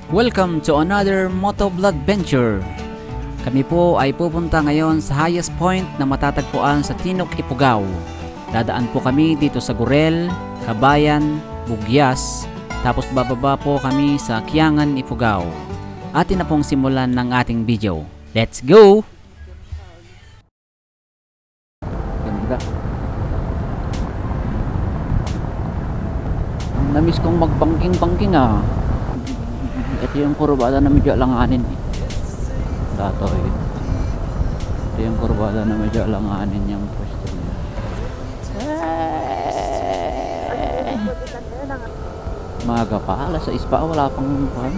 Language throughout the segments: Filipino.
Welcome to another motovlog venture. Kami po ay pupunta ngayon sa highest point na matatagpuan sa Tinog, Ifugao. Dadaan po kami dito sa Gurel, Kabayan, Bugyas, tapos bababa po kami sa Kiangan, Ifugao. Atin na pong simulan ng ating video. Let's go! Ganda. Namiss kong magbangking-bangking ah. Ito yung kurbada na medyo alanganin eh. Dato eh. Ito yung kurbada na medyo alanganin yung pwesto niya. Maga pa, alas 6 pa, wala pang pan.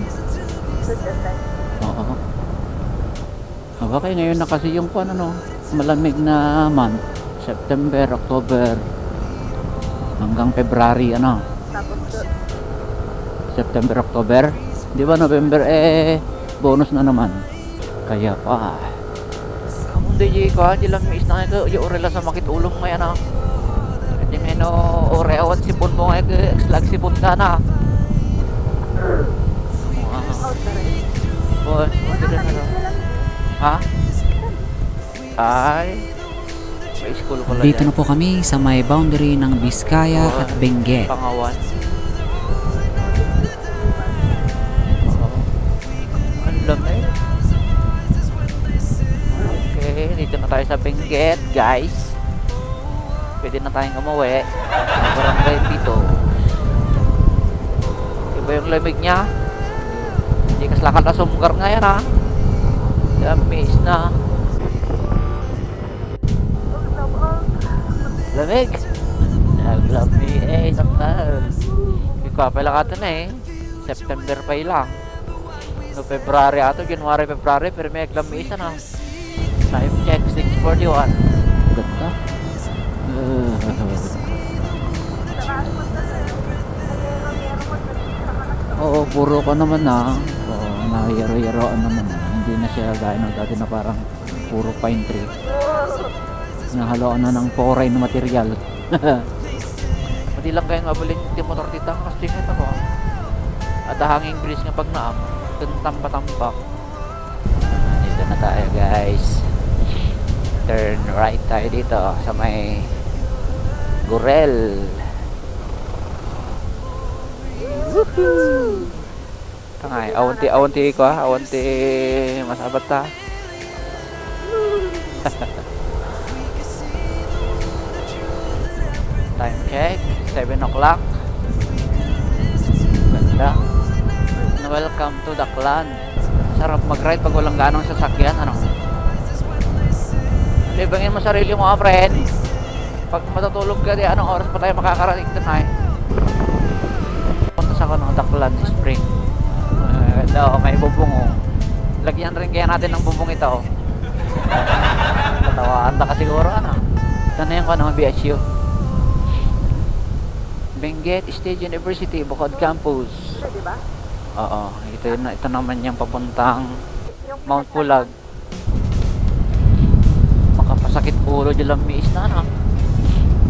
Oo. Aba kayo ngayon na kasi yung pan ano, malamig na month. September, October, hanggang February ano. September, October. Di ba November bonus na naman. Kaya pa. Hindi ko dilang mis na ko yung orela sa makit ulong may ano. Hindi meno oreawan sipon mo ay slag sipon ka na. Boy, ha? Ay. May school ko lang. Dito na po kami sa may boundary ng Biskaya at Benguet. Pangawan. Okay, dito na tayo sa Benguet, guys. Pwede na tayong umuwi. Barangay Pito. Iba yung lamig niya. Hindi kaslakal na sumgar ngayon ha. Damis na. Lamig. Naglamig sakal. Ikaw pala ka na eh. September pa lang. No, February ato, January, February, pero may aglamisa na. Time check, 6:41. Ganda. Oo, puro ko naman na. Oo, nahiyaro-yaroan naman na. Hindi na siya gaya ng dati na parang puro pine tree. Nahaloan na ng foreign material. Pati lang kayong abulin yung motor titang kasi ito ko. At hanging breeze nga pag naam. Tampak-tampak. Dito na tayo guys. Turn right tayo dito sa may Gurel. Tangay, awanti ko ha. Awanti masabat ta. Time check 7 o'clock. Ganda. Welcome to the clan. Sarap mag-ride pag walang ganong sasakyan ano. Libangin mo sarili mo friend. Pag matutulog ka di anong oras pa tayo makakarating tonight. Punta sa ako ng Daklan Spring. Daw may bubong oh. Lagyan rin kaya natin ng bubong ito oh. Katawaan ka siguro ano. Ito na yung ano BSU. Benguet State University Bukod Campus. Diba? Oo, ito naman yung papuntang Mount Pulag. Makapasakit ulo dyan lang miis na na.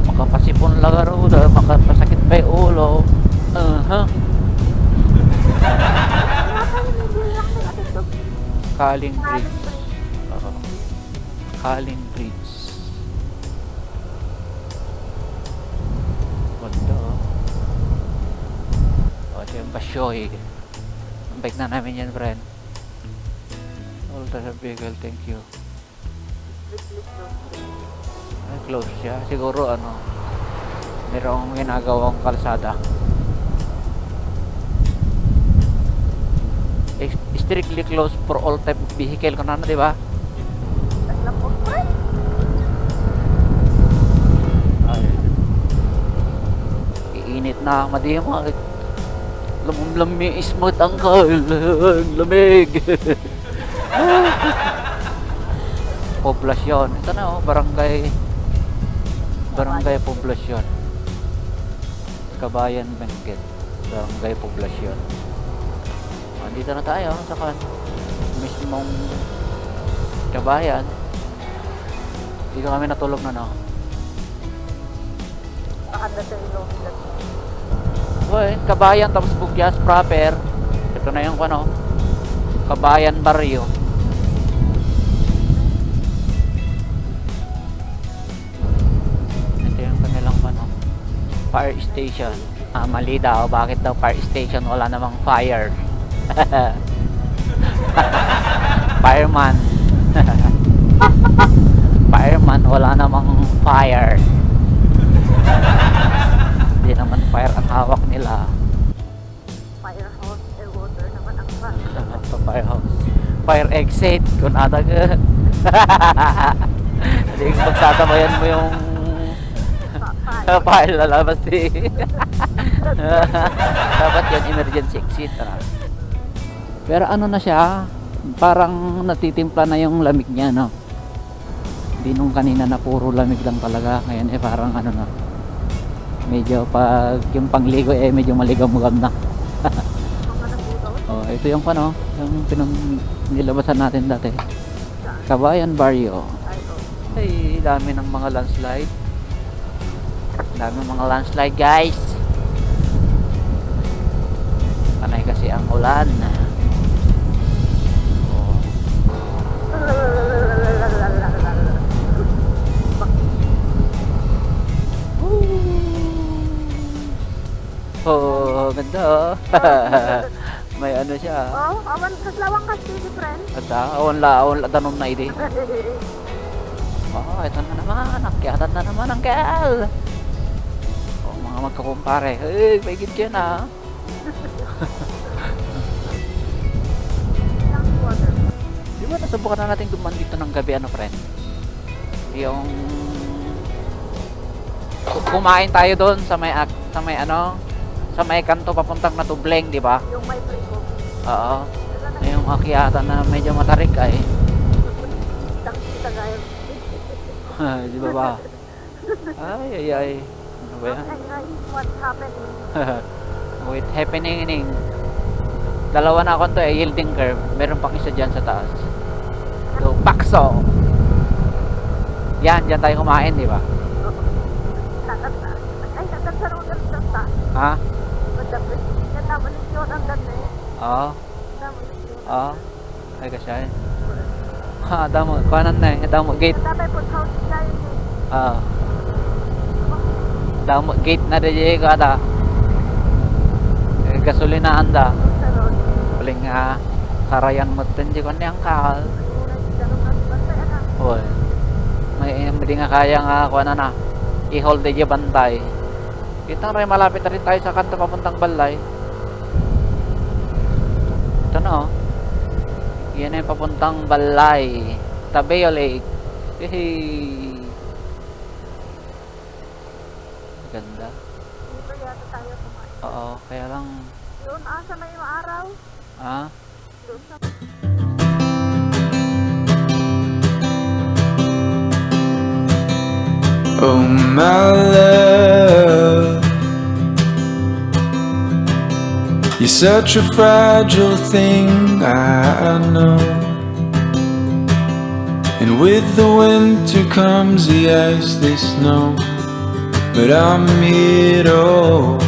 Makapasipon lagaro, makapasakit pa yung ulo. Kaling Bridge. Kaling Bridge. Ganda. O, ito yung Basyoy. Bike na namin yan, friend. All the vehicle, thank you. Ay, close siya. Siguro, ano, mayroong ginagawang kalsada. Strictly closed for all type of vehicle. Kung ano, di ba? Ay. Iinit na. Madimag. Lamig smooth ang lamig. Poblasyon. Ito na oh, barangay Poblasyon. Kabayan Benguet. Barangay Poblasyon. Andito na tayo sa mismong Kabayan. Dito kami natulog na no. Pakanda sa ilong. Well, Kabayan tapos Bugyas proper. Ito na yung ano, Kabayan Barrio. Ito yung kanilang ano, fire station. Mali daw. Bakit daw fire station? Wala namang fire. Fireman. Fireman, wala namang fire. Hindi naman fire ang hawak nila. Firehouse, air water naman ang Firehouse. Fire exit. Kung adaga. Hindi magsasabayan mo yung fire lalabas dapat yan emergency exit. Pero ano na siya, parang natitimpla na yung lamig niya, no? Hindi nung kanina na puro lamig lang talaga. Ngayon parang ano na, medyo pag yung pangligo medyo maligam-gam na. Oh, ito yung ano, yung nilabasan natin dati, Kabayan Barrio. Ay, dami ng mga landslide. Dami mga landslide, guys. Panay kasi ang ulan. Oh, ganda. May ano siya. Oh, awan kaslawang kasi friend. Ada, awan la danom na ide. Oh, ito na naman. Akyatan na naman ang gal. Oh, mga magkakumpare. Hey, may gid na. Di ba nasubukan na natin duman dito ng gabi, ano, friend? Yung kumain tayo doon sa may ano, sa may kanto papuntang Natubleng, di ba? Yung may priko. Oo. Yung akyatan na medyo matarik ay. Kita gaya. Di ba ba? Ay. Ano ba yan? What's happening? Wait, happening. Dalawa na ako to yielding curve. Meron pang isa dyan sa taas. So, Pakso. Yan, dyan tayo kumain, di ba? Ay, sa roller sa Ha? Oo. Oo. Ay kasi ay. Ha, damo. Kanan na eh. Damo gate. Damo gate na rin ko ata. Gasolina anda. Paling karayan mo din ko niyang kahal. Hoy. May hindi nga kaya nga ako na i-hold the bantay. Kita rin malapit na rin tayo sa kanto papuntang Balay. Ito na, oh. Yan yung papuntang Balay, Tabeo Lake. Hey. Ganda. Dito yata tayo kumain. Oo, kaya lang. Doon sa may araw. Doon sa... Oh my love, you're such a fragile thing, I know. And with the winter comes the ice, the snow, but I'm here to hold.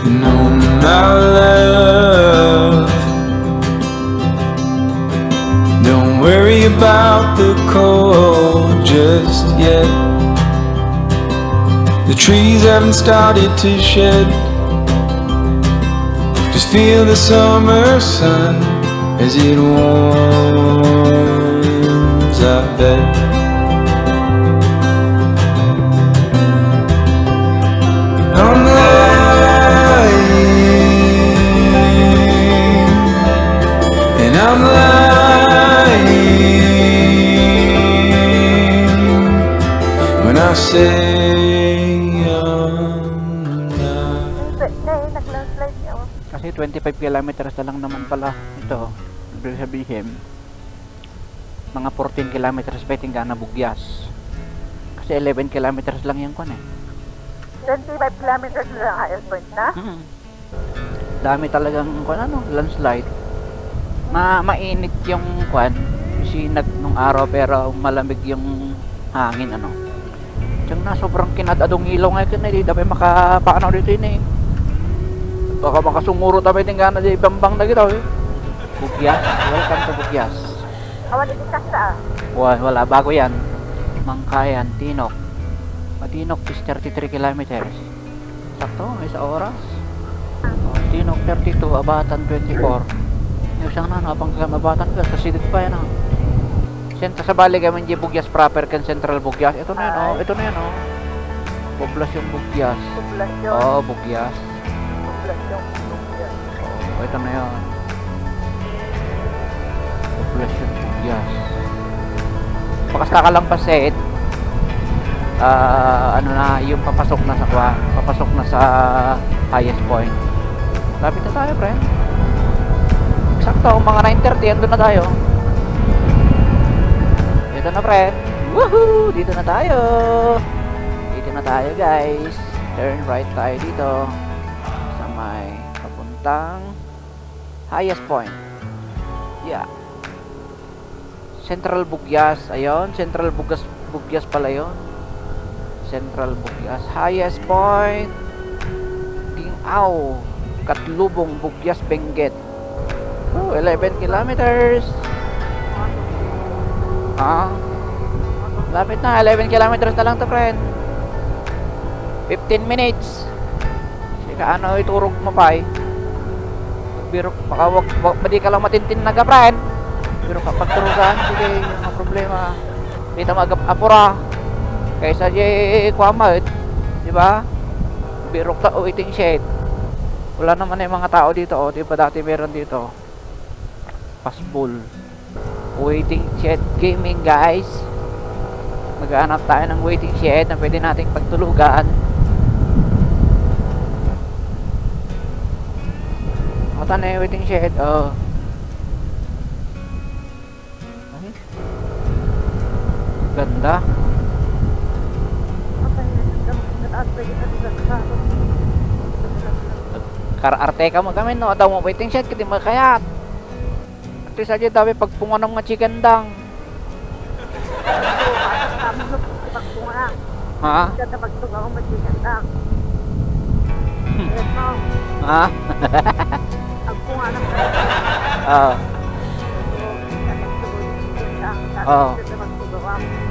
And oh my love, don't worry about the cold just yet. The trees haven't started to shed. Just feel the summer sun as it warms, I bet. I'm lying, and I'm lying when I say nag-landslide niya. Kasi 25 kilometers na lang naman pala ito. Ibig sabihin, mga 14 kilometers pa tingga na Bugyas. Kasi 11 kilometers lang yung kwan eh. 25 kilometers na lang highest point na? Dami talagang kwan landslide. Mainit yung kwan, sinag nung araw pero malamig yung hangin Diyan na, sobrang kinadadong ilaw ngayon na, di dapat makapaano dito yun eh. Baka makasunguro tayo din nga na di bambang na gito eh. Bugyas, welcome to Bugyas. Awan din kasa. Wala, bago yan. Mangkayan, Tinok. Tinok is 33 kilometers. Sakto, may sa oras. Tinok 32, Abatan 24. Yung siyang na, napang Abatan ka, sa sidit pa yan ah. Senta sa bali kami di Bugyas proper kan Central Bugyas. Ito na yan oh, ito na yan oh. Poblasyon Bugyas. Poblasyon. Oo, Bugyas. Poblasyon. Bugyas. Oh, ito na yan. Poblasyon Bugyas. Pakasta ka lang paset. Ano na, yung papasok na sa papasok na sa highest point. Lapit na tayo, friend. Eksakto, mga 9:30 andun na tayo. Dito na, friend. Woohoo! Dito na tayo. Dito na tayo, guys. Turn right tayo dito sa may papuntang highest point. Yeah. Central Bugyas. Ayun, Central Bugyas pala yun. Central Bugyas. Highest point. Tingaw. Katlubong Bugyas, Benguet. Oh, 11 kilometers. Lapit na, 11 kilometers na lang to, friend. 15 minutes. Sika ano iturog mo pa eh. Biro, baka di ka lang matintin na ka, friend. Biro ka pagturugan, sige, yung problema. Dito mag-apura. Kaysa di kwamad, di ba? Biro ka waiting shed. Wala naman yung mga tao dito, oh. Di ba dati meron dito? Pasbol. Waiting shed gaming, guys. Maghanap tayo ng waiting shed na pwede nating pagtulugan. Mata na yung waiting shed. Oh. Ay. Ganda. Kararte ka mo kami no. Daw mo waiting shed kasi makayat. Ito saja dami pagpunga ng mga chikandang. Ha? Ganda pagtunga ko magigandang. Yes, ma'am. Ha? Pagpunga ng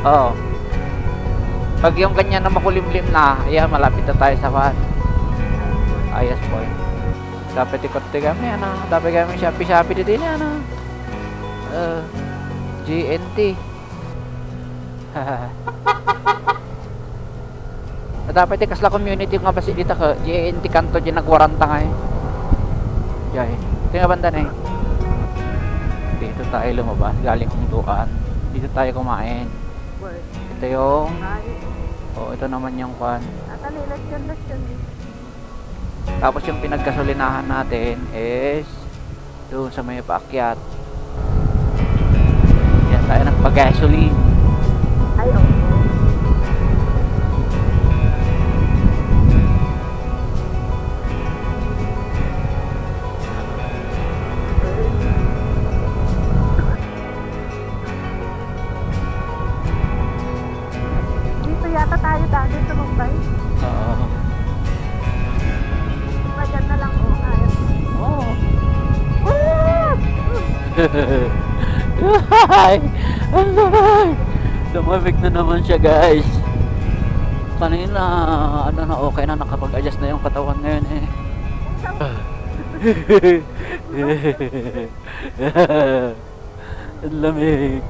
Oo. Pag yung kanya na makulimlim na, ayan, malapit na tayo sa van. Ayos po. Dapat ikot kami, ano? Dapat kami Shopee dito yun, ano? GNT. Dapat kasla community nga basi dito ka GNT kanto dyan nagwaranta nga eh. Jay. Ito nga banda na eh. Dito tayo lumabas galing Hunduan. Dito tayo kumain. Ito yung ito naman yung kwan. Tapos yung pinaggasolinahan natin is doon sa may paakyat. Yan tayo nagpag-gasoline. Ay, oh. Dito yata tayo dati sa Mumbai. Oo. Magan na lang, oh. Ayos. Oo. Oh. Ay! Lumamig na naman siya, guys. Kanina, ano na, okay na, nakapag-adjust na yung katawan ngayon eh. Ang lamig.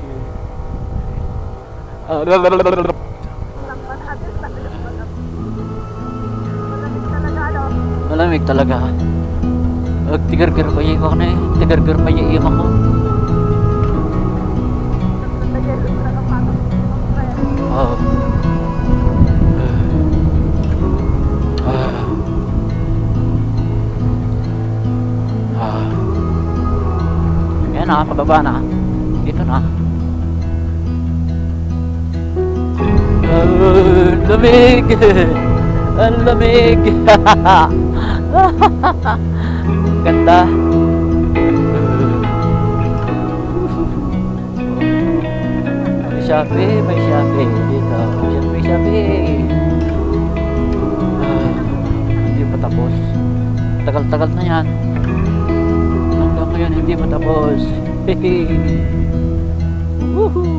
Malamig talaga. Tigar-gar pa yung ako na eh. Tigar-gar pa yung iyak ako. Oh. Ayan na, pababa na. Dito na. Lamig! Ang lamig! Ganda. May Shopee dito. May Shopee. tagal-tagal na yan. Hanggang ngayon hindi matapos. Woohoo!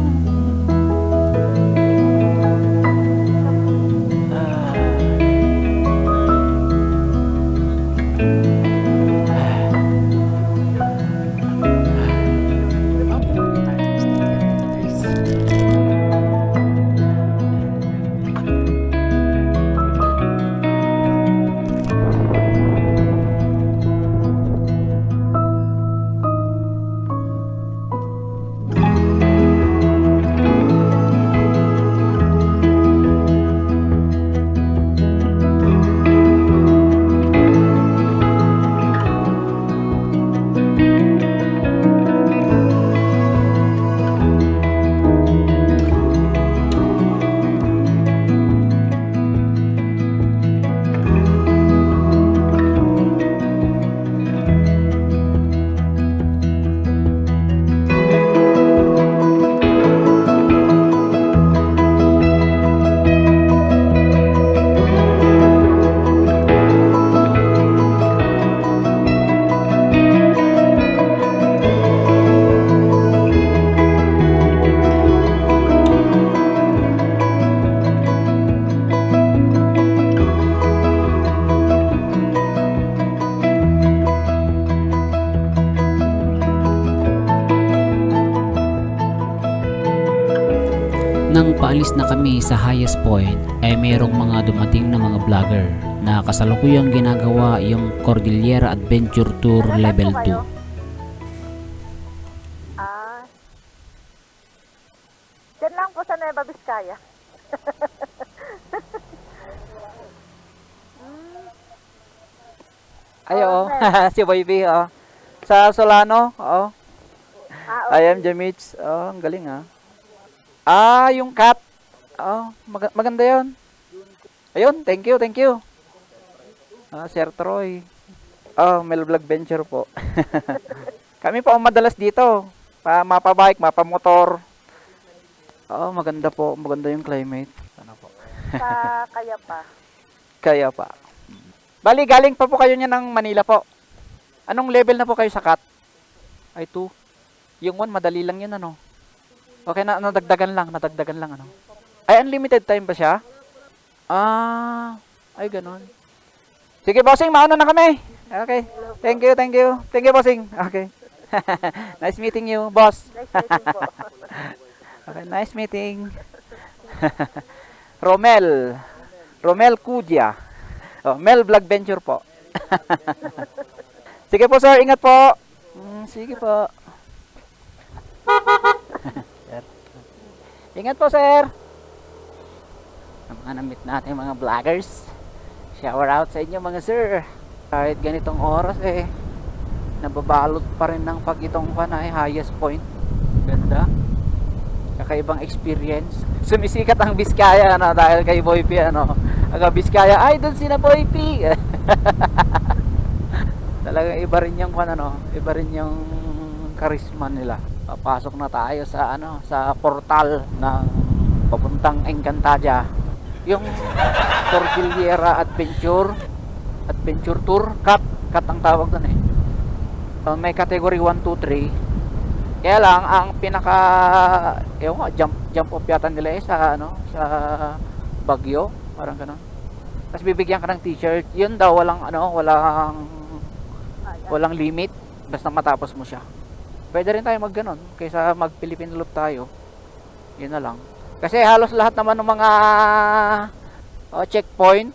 Nang paalis na kami sa highest point ay mayroong mga dumating na mga vlogger na kasalukuyang ginagawa yung Cordillera Adventure Tour Level 2. Ah. Diyan lang po sa Nueva Vizcaya. Ay, oo. Si Boy B, oh. Sa Solano, oo. Ah, I am Jamich. Oh, ang galing, ah. Ah, yung cat. Oh, maganda yun. Ayun, thank you, thank you. Ah, Sir Troy. Oh, Mel Vlog Venture po. Kami po ang madalas dito. Mapa-bike, mapa-motor. Oh, maganda po. Maganda yung climate. Ano po? sa kaya pa. Kaya pa. Bali, galing pa po kayo niya ng Manila po. Anong level na po kayo sa cat? Ay, 2. Yung 1, madali lang yun, ano? Okay, nadagdagan lang, ano? Ay, unlimited time ba siya? Ah, ay, ganun. Sige, bossing, mauna na kami. Okay, thank you. Thank you, bossing. Okay. Nice meeting you, boss. Nice meeting po. Okay, nice meeting. Romel Kudia. Oh, Mel Vlog Venture po. Sige po, sir, ingat po. Sige po. Sir. Ingat po, sir. Mga na-meet natin mga vloggers. Shower out sa inyo mga sir. Kahit ganitong oras nababalot pa rin ng pagitong pa na highest point. Ganda. Kakaibang experience. Sumisikat ang Vizcaya dahil kay Boy P Aga Vizcaya, ay doon sina Boy P. Talagang iba rin yung iba rin yung charisma nila. Papasok na tayo sa sa portal ng papuntang Encantadia. Yung Cordillera Adventure Tour, cat ang tawag doon may category 1, 2, 3. Kaya lang ang pinaka jump off yata nila sa sa Baguio, parang gano'n. Tapos bibigyan ka ng t-shirt. Yun daw walang limit basta matapos mo siya. Pwede rin tayo mag-ganon kaysa mag Philippine Loop tayo. Yun na lang. Kasi halos lahat naman ng mga checkpoint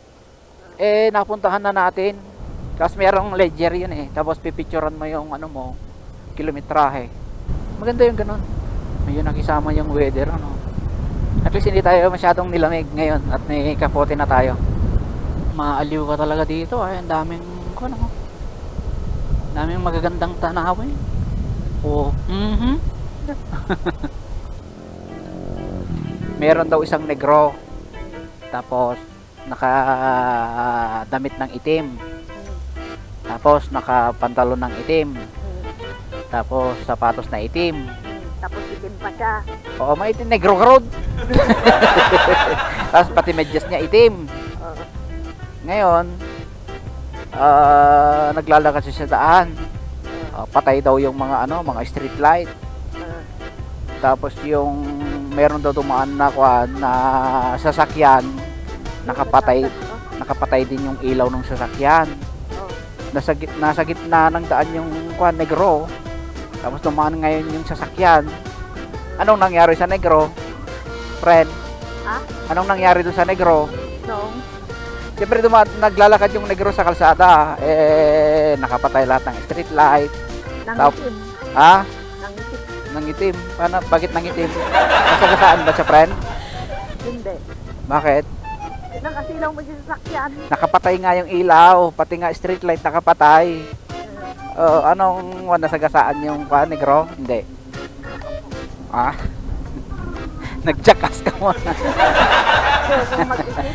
napuntahan na natin. Kasi merong ledger yun Tapos pipicturean mo yung mo, kilometrahe. Maganda yung ganun. Ayun, nakisama yung weather At least hindi tayo masyadong nilamig ngayon at may kapote na tayo. Maaliw ka talaga dito ang daming daming magagandang tanawin. Oh. Meron daw isang negro. Tapos naka-damit ng itim. Tapos naka-pantalon ng itim. Tapos sapatos na itim. Tapos itim pa siya. Oo, may itim, negro ka road. Tapos pati medyas niya itim. Ngayon, naglalakad siya sa daan. Patay daw yung mga mga street light. Tapos yung meron daw dumaan na na sasakyan, nakapatay din yung ilaw ng sasakyan. Nasa gitna ng daan yung negro. Tapos dumaan ngayon yung sasakyan. Anong nangyari sa negro? Friend? Ha? Anong nangyari dun sa negro? Noong? Siyempre naglalakad yung negro sa kalsada. Nakapatay lahat ng street light. Nangitim. Ha? Nangitim. Nangitim? Bakit nangitim? Nasagasaan ba siya, friend? Hindi. Bakit? Nakasilaw mo dyan sa sakyan. Nakapatay nga yung ilaw. Pati nga street light nakapatay. Anong nasagasaan yung negro? Hindi. Ah? Nagjakas ka mo. Kung mag-isip.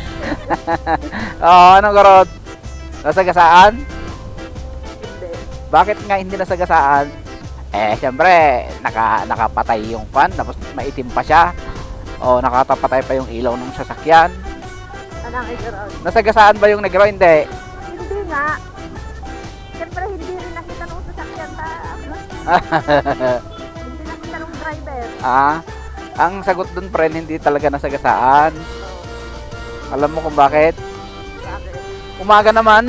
Anong garot? Nasagasaan? Hindi. Bakit nga hindi nasagasaan? Siyempre, nakapatay yung tapos maitim pa siya. Nakatapatay pa yung ilaw ng sasakyan. Anong igaroon? Nasagasaan ba yung negro? Hindi. Hindi nga. Siyempre, hindi rin nakita nung sasakyan ta. Hindi nakita nung driver. Ang sagot dun, friend, hindi talaga nasagasaan. Alam mo kung bakit? Bakit? Umaga naman.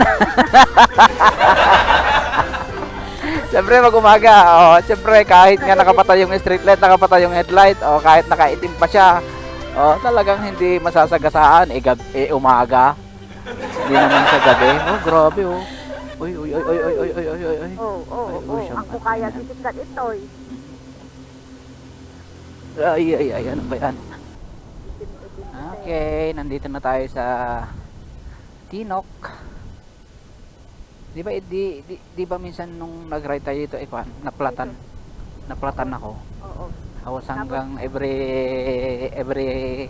Siyempre, mag-umaga. Siyempre, kahit nga nakapatay yung street light, nakapatay yung headlight, kahit nakaitim pa siya, talagang hindi masasagasaan. Umaga. Hindi naman sa gabi. Grabe, Uy. Oo. Ang kukaya titignan ito eh. Ay, ano ba yan? Okay, nandito na tayo sa Tinok. Di ba minsan nung nag-ride tayo dito, naplatan ako. Oo. Hawas hanggang every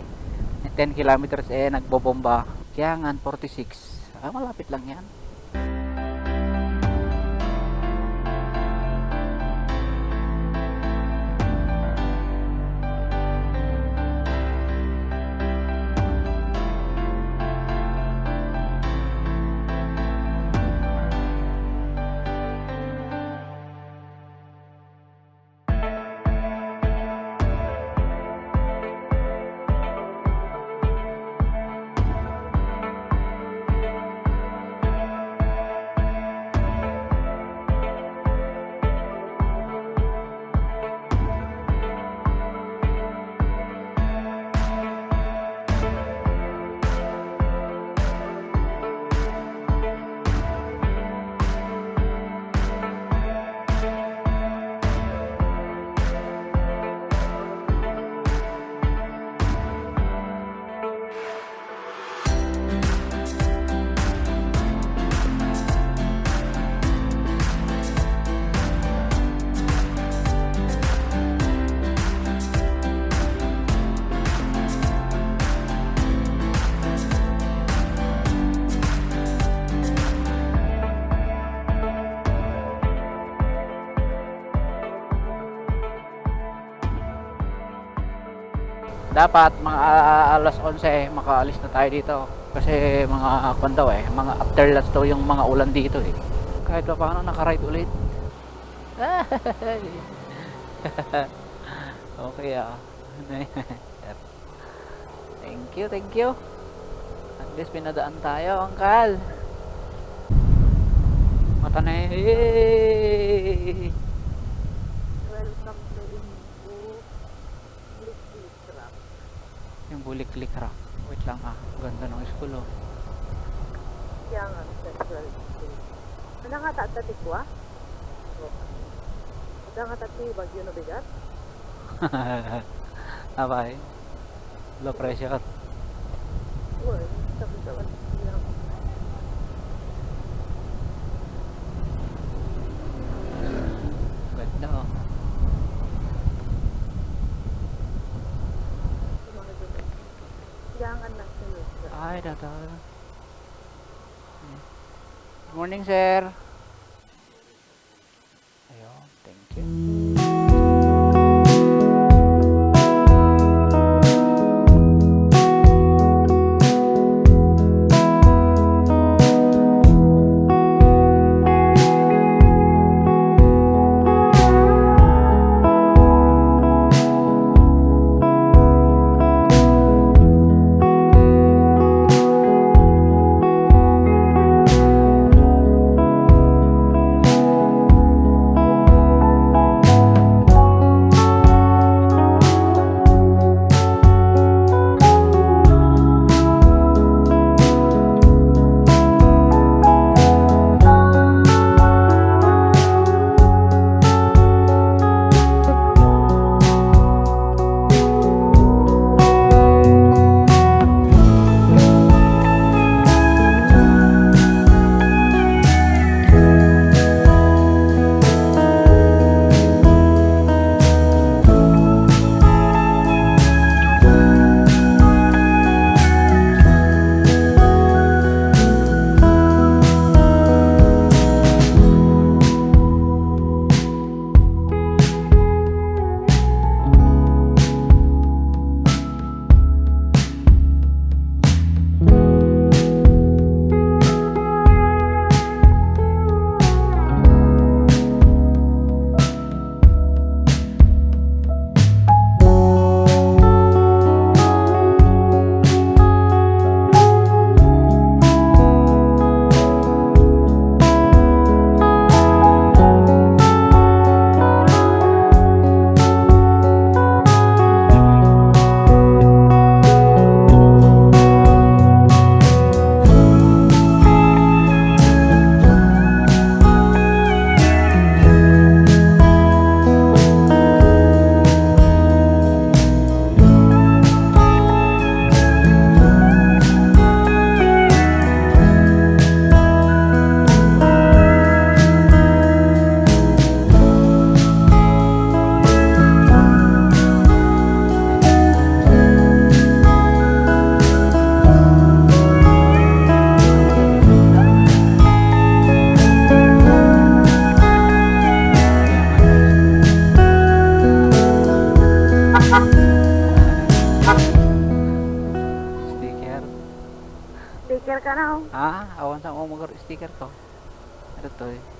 10 kilometers nagbobomba. Kiangan 46. Malapit lang yan. Dapat mga alas 11 makaalis na tayo dito kasi mga daw mga after lunch daw yung mga ulan dito kahit pa paano nakaride ulit. Okay thank you at least pinadaan tayo, Uncle. Mata na Welcome to Bulik-Rock. yung Bulik-Rock. Wait lang ganda ng school Kiangan Central School. Ano nga tatatikwa? Ada nga tati bagyo na bigat? Abay, low pressure. Uy, sabi daw lang. Ganda Kiangan na sa'yo. Ay, data. Good morning, sir. Ayun, thank you. sticker ka na oh. Ha? Awan sa mo mag-sticker ko. Ito to eh.